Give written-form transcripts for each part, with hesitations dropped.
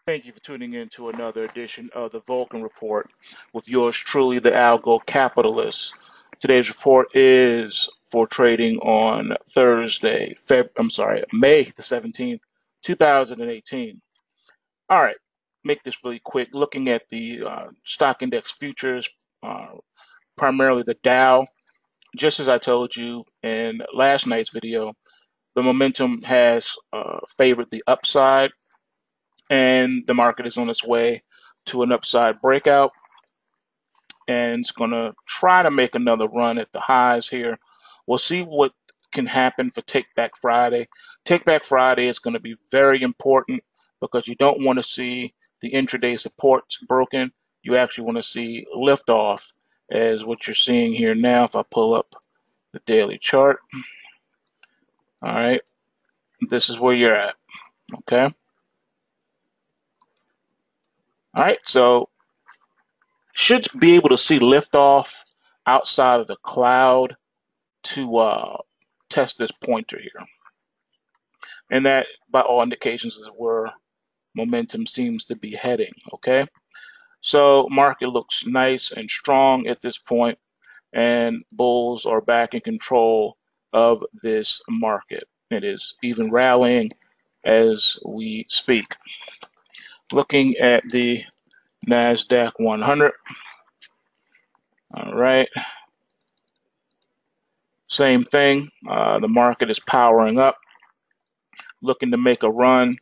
Thank you for tuning in to another edition of the Vulcan Report with yours truly, the Algo Capitalist. Today's report is for trading on Thursday, May the 17th, 2018. All right, make this really quick. Looking at the stock index futures, uh, primarily the Dow, just as I told you in last night's video, the momentum has favored the upside and the market is on its way to an upside breakout, and it's going to try to make another run at the highs here. We'll see what can happen for Take Back Friday. Take Back Friday is going to be very important because you don't want to see the intraday supports broken. You actually want to see liftoff, as what you're seeing here now. If I pull up the daily chart, all right, this is where you're at. Okay. All right, so should be able to see liftoff outside of the cloud to test this pointer here. And that, by all indications, is where momentum seems to be heading, okay? So market looks nice and strong at this point, and bulls are back in control of this market. It is even rallying as we speak. Looking at the NASDAQ 100. All right. Same thing. The market is powering up, looking to make a run,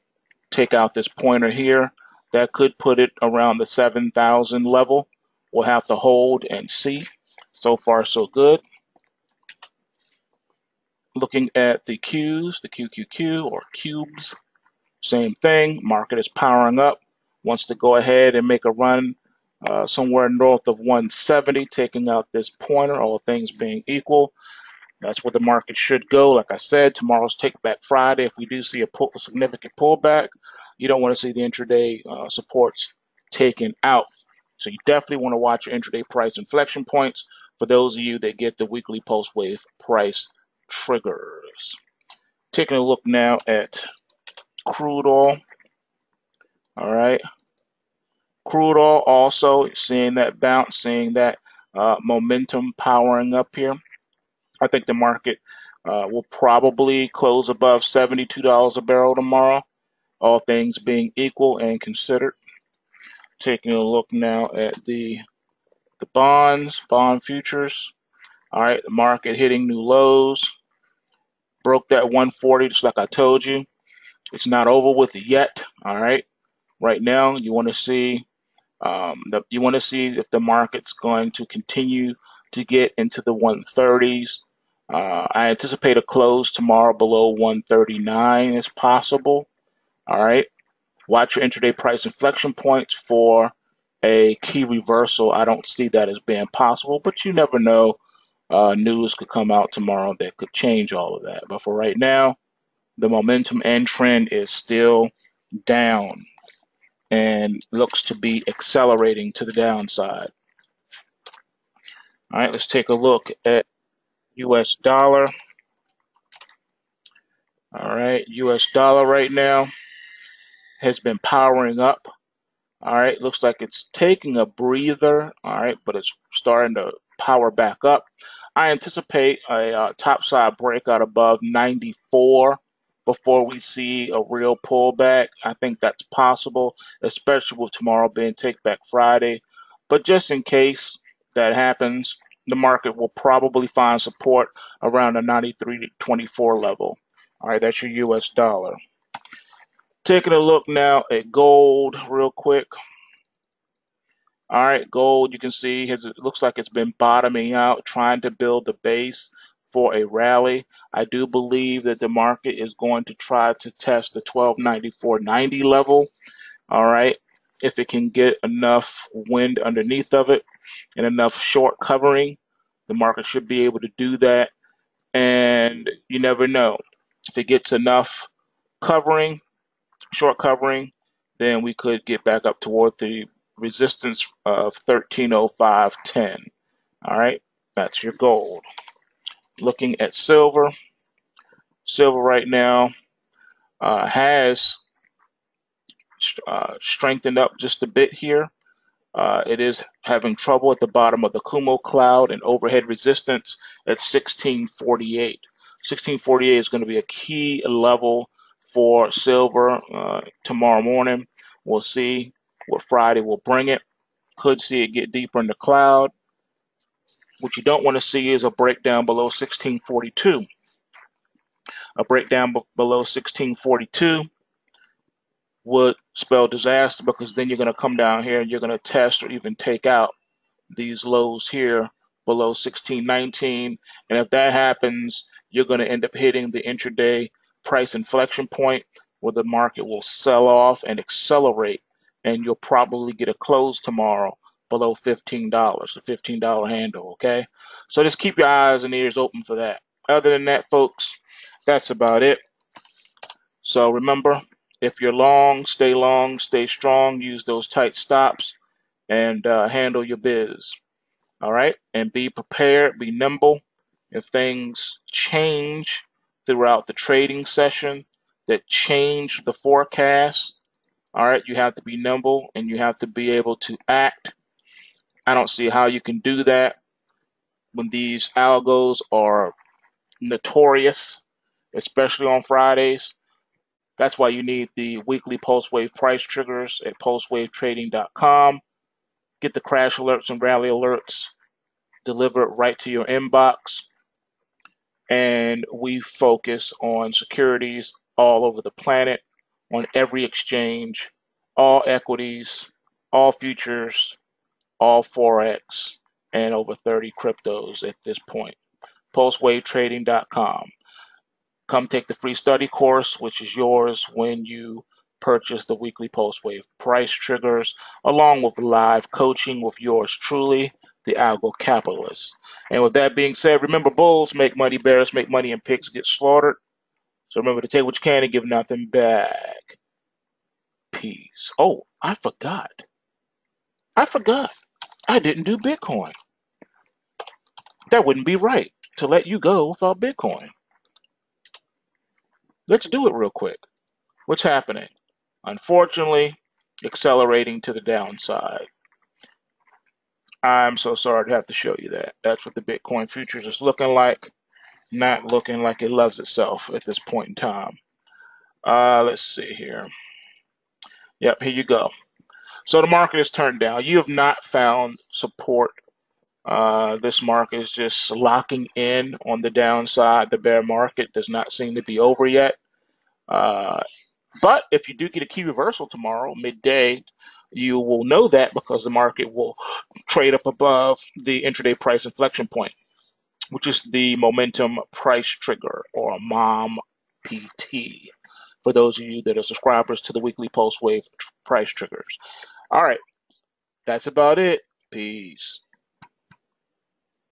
take out this pointer here. That could put it around the 7,000 level. We'll have to hold and see. So far, so good. Looking at the Qs, the QQQ or cubes, same thing. Market is powering up. Wants to go ahead and make a run somewhere north of 170, taking out this pointer, all things being equal. That's where the market should go. Like I said, tomorrow's Take Back Friday. If we do see a significant pullback, you don't want to see the intraday supports taken out. So you definitely want to watch your intraday price inflection points for those of you that get the weekly post wave price triggers. Taking a look now at crude oil. All right. Crude oil also seeing that bounce, seeing that momentum powering up here. I think the market will probably close above $72 a barrel tomorrow, all things being equal and considered. Taking a look now at the bonds, bond futures. All right, the market hitting new lows. Broke that 140 just like I told you. It's not over with it yet. All right. Right now, you want to see if the market's going to continue to get into the 130s. I anticipate a close tomorrow below 139 as possible. All right. Watch your intraday price inflection points for a key reversal. I don't see that as being possible, but you never know. News could come out tomorrow that could change all of that. But for right now, the momentum and trend is still down and looks to be accelerating to the downside. All right, let's take a look at US dollar. All right, US dollar right now has been powering up. All right, looks like it's taking a breather. All right, but it's starting to power back up. I anticipate a topside breakout above 94 before we see a real pullback. I think that's possible, especially with tomorrow being Take Back Friday. But just in case that happens, the market will probably find support around the 93.24 level. All right, that's your US dollar. Taking a look now at gold real quick. All right, gold, you can see it looks like it's been bottoming out, trying to build the base for a rally. I do believe that the market is going to try to test the 1294.90 level. All right, if it can get enough wind underneath of it and enough short covering, the market should be able to do that. And you never know. If it gets enough covering, short covering, then we could get back up toward the resistance of 1305.10. All right, that's your gold. Looking at silver. Silver right now has strengthened up just a bit here. It is having trouble at the bottom of the Kumo cloud and overhead resistance at 1648. 1648 is going to be a key level for silver tomorrow morning. We'll see what Friday will bring it. Could see it get deeper in the cloud. What you don't want to see is a breakdown below 1642. A breakdown below 1642 would spell disaster, because then you're going to come down here and you're going to test or even take out these lows here below 1619. And if that happens, you're going to end up hitting the intraday price inflection point where the market will sell off and accelerate, and you'll probably get a close tomorrow below $15, the $15 handle, okay? So just keep your eyes and ears open for that. Other than that, folks, that's about it. So remember, if you're long, stay strong, use those tight stops, and handle your biz. All right? And be prepared, be nimble. If things change throughout the trading session that change the forecast, all right, you have to be nimble and you have to be able to act. I don't see how you can do that when these algos are notorious, especially on Fridays. That's why you need the weekly post-wave price triggers at postwavetrading.com. Get the crash alerts and rally alerts delivered right to your inbox. And we focus on securities all over the planet, on every exchange, all equities, all futures, all Forex, and over 30 cryptos at this point. Postwavetrading.com. Come take the free study course, which is yours when you purchase the weekly post-wave price triggers, along with live coaching with yours truly, the Algo Capitalist. And with that being said, remember, bulls make money, bears make money, and pigs get slaughtered. So remember to take what you can and give nothing back. Peace. Oh, I forgot. I didn't do Bitcoin. That wouldn't be right to let you go without Bitcoin. Let's do it real quick. What's happening? Unfortunately, accelerating to the downside. I'm so sorry to have to show you that. That's what the Bitcoin futures is looking like. Not looking like it loves itself at this point in time. Let's see here. Yep, here you go. So the market is turned down. You have not found support. This market is just locking in on the downside. The bear market does not seem to be over yet. But if you do get a key reversal tomorrow, midday, you will know that because the market will trade up above the intraday price inflection point, which is the momentum price trigger, or MOM PT, for those of you that are subscribers to the weekly post wave price triggers. All right, that's about it. Peace.